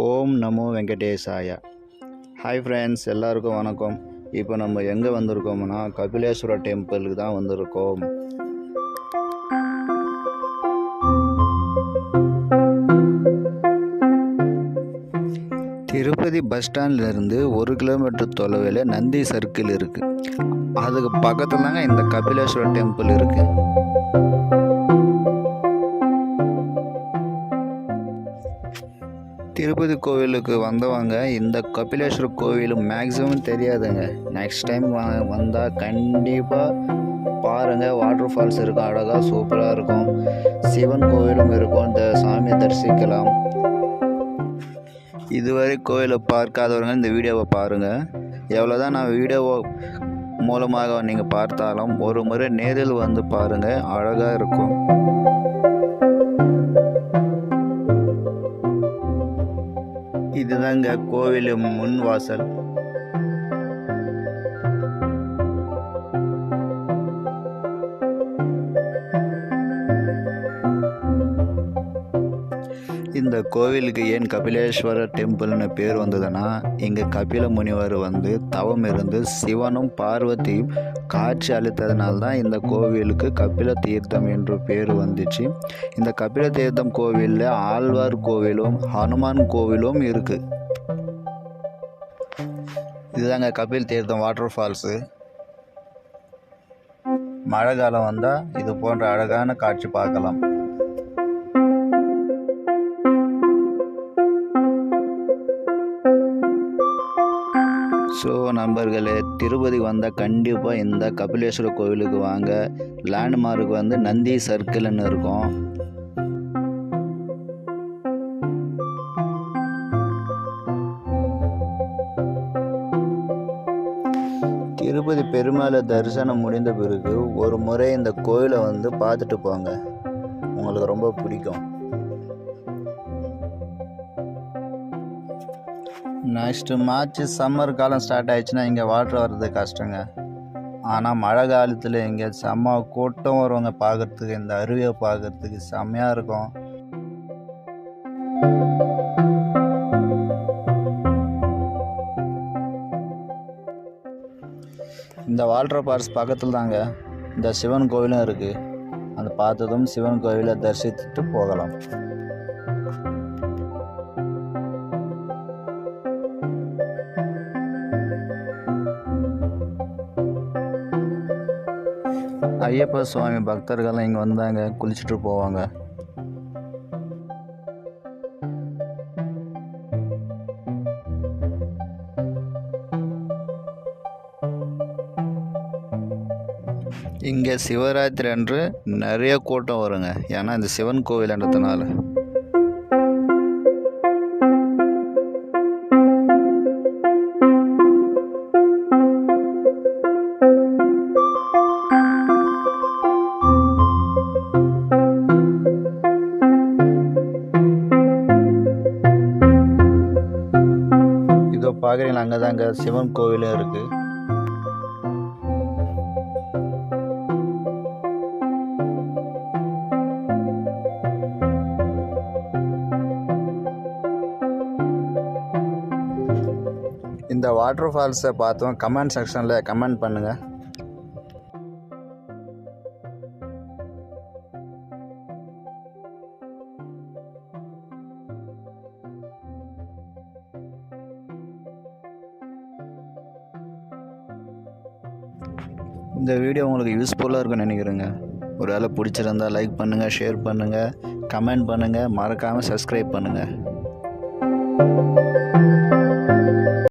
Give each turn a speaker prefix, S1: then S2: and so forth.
S1: ஓம் நமோ வெங்கடேசாய. Hi friends, எல்லாருக்கும் வணக்கம். இப்போ நம்ம எங்கே வந்திருக்கோம்னா கபிலேஸ்வர டெம்பிளுக்கு தான் வந்திருக்கோம். திருப்பதி பஸ் ஸ்டாண்ட்லேருந்து 1 கிலோமீட்டர் தொலைவில் நந்தி சர்க்கிள் இருக்குது. அதுக்கு பக்கத்தில் தாங்க இந்த கபிலேஸ்வர டெம்பிள் இருக்குது. திருப்பதி கோவிலுக்கு வந்தவங்க இந்த கபிலேஸ்வர கோவில் மேக்ஸிமம் தெரியாதுங்க. நெக்ஸ்ட் டைம் வந்தால் கண்டிப்பாக பாருங்கள். வாட்டர் ஃபால்ஸ் இருக்கும், அழகாக சூப்பராக இருக்கும். சிவன் கோவிலும் இருக்கும், இந்த சாமியை தரிசிக்கலாம். இதுவரை கோவிலை பார்க்காதவங்க இந்த வீடியோவை பாருங்கள். எவ்வளோதான் நான் வீடியோவை மூலமாக நீங்கள் பார்த்தாலும் ஒரு முறை நேரில் வந்து பாருங்கள், அழகாக இருக்கும். இதுதாங்க கோவில் முன் வாசல். இந்த கோவிலுக்கு ஏன் கபிலேஸ்வர டெம்பிள்னு பேர் வந்ததுன்னா, இங்கே கபில முனிவர் தவம் இருந்து சிவனும் பார்வதியும் காட்சி அளித்ததுனால தான் இந்த கோவிலுக்கு கபில தீர்த்தம் என்று பேர் வந்துச்சு. இந்த கபில தீர்த்தம் கோவிலில் ஆழ்வார் கோவிலும் ஹனுமான் கோவிலும் இருக்குது. இதுதாங்க கபில் தீர்த்தம் வாட்டர் ஃபால்ஸு. மழை காலம் வந்தால் இது போன்ற அழகான காட்சி பார்க்கலாம். ஸோ நண்பர்களே, திருப்பதி வந்தால் கண்டிப்பாக இந்த கபிலேஸ்வர கோவிலுக்கு வாங்க. லேண்ட்மார்க் நந்தி சர்க்கிள்னு இருக்கும். திருப்பதி பெருமாளை தரிசனம் முடிந்த பிறகு ஒரு முறை இந்த கோவிலை பார்த்துட்டு போங்க, உங்களுக்கு ரொம்ப பிடிக்கும். நெக்ஸ்ட்டு மார்ச் சம்மர் காலம் ஸ்டார்ட் ஆகிடுச்சுன்னா இங்கே வாட்டர் வர்றது கஷ்டங்க. ஆனால் மழை காலத்தில் இங்கே செம்ம கூட்டம் வருவாங்க பார்க்குறதுக்கு. இந்த அருவியை பார்க்குறதுக்கு செம்மையாக இருக்கும். இந்த வாட்டர் ஃபால்ஸ் பக்கத்தில் தாங்க இந்த சிவன் கோவிலும் இருக்குது. அதை பார்த்ததும் சிவன் கோவிலை தரிசித்துட்டு போகலாம். ஐயப்ப சுவாமி பக்தர்கள் இங்கே வந்தாங்க, குளிச்சுட்டு போவாங்க. இங்கே சிவராத்திரி அன்று நிறைய கூட்டம் வருங்க, ஏன்னா இந்த சிவன் கோவில்ன்றதுனால. பார்க்குறீங்களா, அங்கே தாங்க சிவன் கோவிலும் இருக்குது. இந்த வாட்டர் ஃபால்ஸை பார்த்தோம் கமெண்ட் செக்ஷனில் கமெண்ட் பண்ணுங்கள். இந்த வீடியோ உங்களுக்கு யூஸ்ஃபுல்லாக இருக்குன்னு நினைக்கிறேங்க. ஒரு வேளை பிடிச்சிருந்தால் லைக் பண்ணுங்கள், ஷேர் பண்ணுங்கள், கமெண்ட் பண்ணுங்கள், மறக்காமல் சப்ஸ்கிரைப் பண்ணுங்கள்.